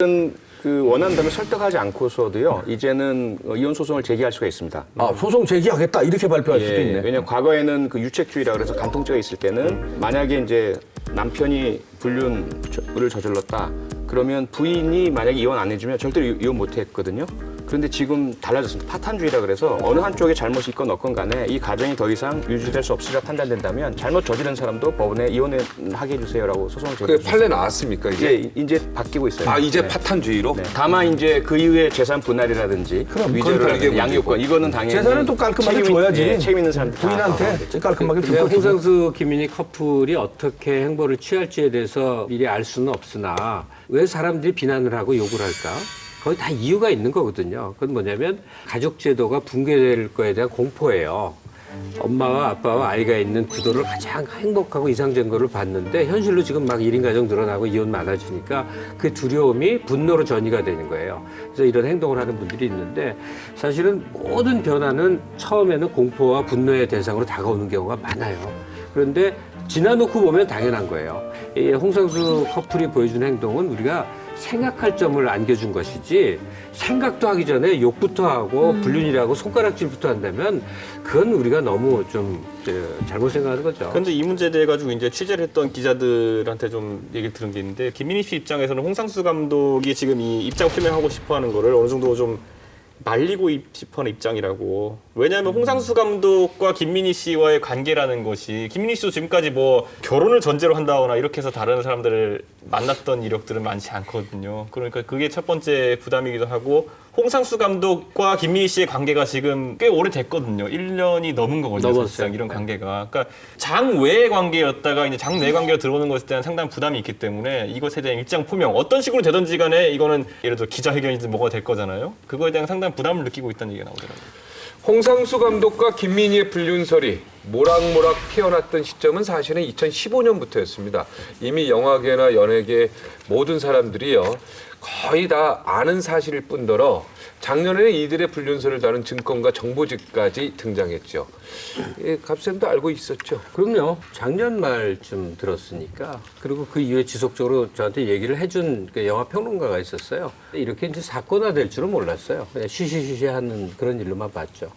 그 원한다면 설득하지 않고서도요, 이제는 이혼 소송을 제기할 수가 있습니다. 아, 소송 제기하겠다 이렇게 발표할 수도 있네. 왜냐면 과거에는 그 유책주의라 그래서 간통죄가 있을 때는 만약에 이제 남편이 불륜을 저질렀다. 그러면 부인이 만약에 이혼 안 해주면 절대로 이혼 못 했거든요. 그런데 지금 달라졌습니다. 파탄주의라 그래서 어느 한쪽에 잘못이 있건 없건 간에 이 가정이 더 이상 유지될 수 없으리라 판단된다면 잘못 저지른 사람도 법원에 이혼하게 해주세요라고 소송을 그게 제기했습니다. 판례 나왔습니까 이제? 이제 바뀌고 있어요. 아 이제 네. 파탄주의로? 네. 다만 이제 그 이후에 재산 분할이라든지 위조라든지 양육권 이거는 당연히 재산은 또 깔끔하게 줘야지. 책임 있는 사람들 부인한테 깔끔하게 그냥 줄 거. 홍상수 김민희 커플이 어떻게 행보를 취할지에 대해서 미리 알 수는 없으나 왜 사람들이 비난을 하고 욕을 할까? 거의 다 이유가 있는 거거든요. 그건 뭐냐면 가족 제도가 붕괴될 거에 대한 공포예요. 엄마와 아빠와 아이가 있는 구도를 가장 행복하고 이상적인 거를 봤는데 현실로 지금 막 1인 가정 늘어나고 이혼 많아지니까 그 두려움이 분노로 전이가 되는 거예요. 그래서 이런 행동을 하는 분들이 있는데 사실은 모든 변화는 처음에는 공포와 분노의 대상으로 다가오는 경우가 많아요. 그런데 지나놓고 보면 당연한 거예요. 이 홍상수 커플이 보여준 행동은 우리가 생각할 점을 안겨준 것이지 생각도 하기 전에 욕부터 하고 불륜이라고 손가락질부터 한다면 그건 우리가 너무 좀 잘못 생각하는 거죠. 근데 이 문제에 대해 가지고 이제 취재를 했던 기자들한테 좀 얘기를 들은 게 있는데 김민희 씨 입장에서는 홍상수 감독이 지금 이 입장 표명하고 싶어하는 거를 어느 정도 좀 말리고 싶어하는 입장이라고. 왜냐하면 홍상수 감독과 김민희 씨와의 관계라는 것이 김민희 씨도 지금까지 뭐 결혼을 전제로 한다거나 이렇게 해서 다른 사람들을 만났던 이력들은 많지 않거든요. 그러니까 그게 첫 번째 부담이기도 하고 홍상수 감독과 김민희 씨의 관계가 지금 꽤 오래됐거든요. 1년이 넘은 거거든요. 넘었어요. 사실상 이런 관계가. 그러니까 장외의 관계였다가 이제 장내 관계가 들어오는 것에 대한 상당한 부담이 있기 때문에 이것에 대한 입장 표명 어떤 식으로 되든지 간에 이거는 예를 들어 기자회견이든 뭐가 될 거잖아요. 그거에 대한 상당한 부담을 느끼고 있다는 얘기가 나오더라고요. 홍상수 감독과 김민희의 불륜설이 모락모락 피어났던 시점은 사실은 2015년부터였습니다. 이미 영화계나 연예계 모든 사람들이요 거의 다 아는 사실일 뿐더러 작년에 이들의 불륜설을 다룬 증권가 정보집까지 등장했죠. 예, 갑쌤도 알고 있었죠. 그럼요. 작년 말쯤 들었으니까. 그리고 그 이후에 지속적으로 저한테 얘기를 해준 그 영화 평론가가 있었어요. 이렇게 이제 사건화 될 줄은 몰랐어요. 그냥 쉬쉬쉬쉬 하는 그런 일로만 봤죠.